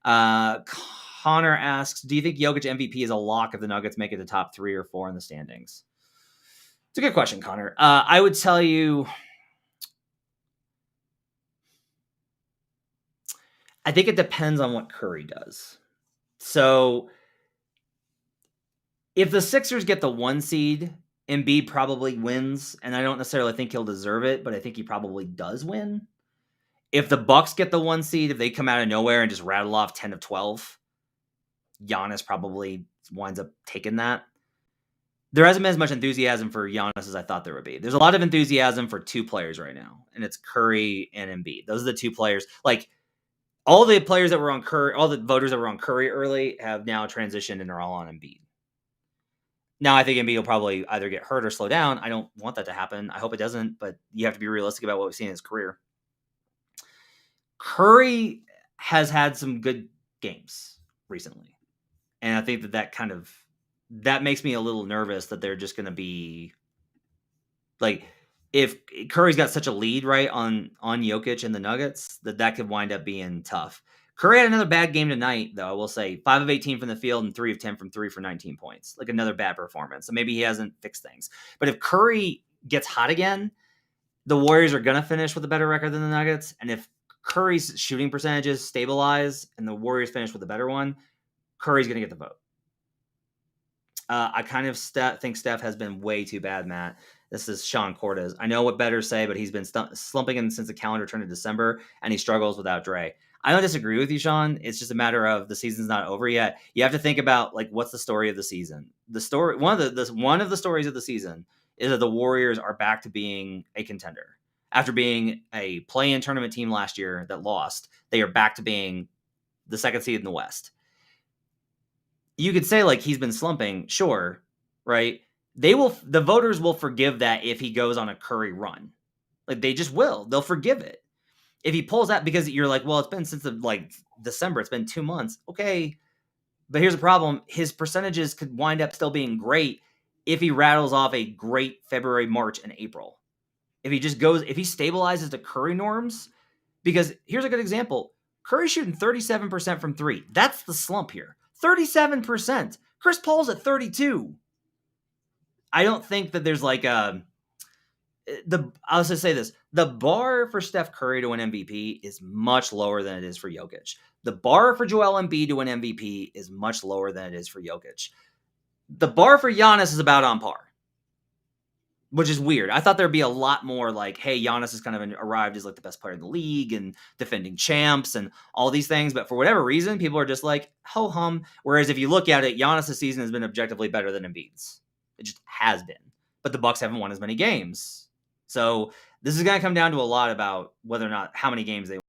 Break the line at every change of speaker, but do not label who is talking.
Connor asks, do you think Jokic MVP is a lock if the Nuggets make it to top 3 or 4 in the standings? It's a good question, Connor. I would tell you, I think it depends on what Curry does. So if the Sixers get the 1 seed, Embiid probably wins, and I don't necessarily think he'll deserve it, but I think he probably does win. If the Bucks get the 1 seed, if they come out of nowhere and just rattle off 10 of 12, Giannis probably winds up taking that. There hasn't been as much enthusiasm for Giannis as I thought there would be. There's a lot of enthusiasm for 2 players right now, and it's Curry and Embiid. Those are the 2 players. Like, all the players that were on Curry, all the voters that were on Curry early have now transitioned and are all on Embiid. Now, I think Embiid will probably either get hurt or slow down. I don't want that to happen. I hope it doesn't, but you have to be realistic about what we've seen in his career. Curry has had some good games recently. And I think that makes me a little nervous that they're just going to be like, if Curry's got such a lead, right, on Jokic and the Nuggets, that could wind up being tough. Curry had another bad game tonight, though. I will say 5 of 18 from the field and 3 of 10 from 3 for 19 points. Like, another bad performance. So maybe he hasn't fixed things. But if Curry gets hot again, the Warriors are going to finish with a better record than the Nuggets. And if Curry's shooting percentages stabilize and the Warriors finish with a better one, Curry's going to get the vote. I kind of think Steph has been way too bad, Matt. This is Sean Cortez. I know what bettors say, but he's been slumping in since the calendar turned in December, and he struggles without Dre. I don't disagree with you, Sean. It's just a matter of the season's not over yet. You have to think about, like, what's the story of the season. The story, one of the stories of the season is that the Warriors are back to being a contender. After being a play-in tournament team last year that lost, they are back to being the 2nd seed in the West. You could say, like, he's been slumping, sure, right? The voters will forgive that if he goes on a Curry run. Like, they just will. They'll forgive it. If he pulls that, because you're like, well, it's been since December, it's been 2 months. Okay. But here's the problem. His percentages could wind up still being great if he rattles off a great February, March, and April. If he stabilizes to Curry norms, because here's a good example. Curry's shooting 37% from 3. That's the slump here. 37%. Chris Paul's at 32. I don't think that there's like I'll just say this. The bar for Steph Curry to win MVP is much lower than it is for Jokic. The bar for Joel Embiid to win MVP is much lower than it is for Jokic. The bar for Giannis is about on par, which is weird. I thought there'd be a lot more like, hey, Giannis has kind of arrived as like the best player in the league and defending champs and all these things. But for whatever reason, people are just like, ho-hum. Whereas if you look at it, Giannis' season has been objectively better than Embiid's. It just has been. But the Bucks haven't won as many games. So this is going to come down to a lot about whether or not how many games they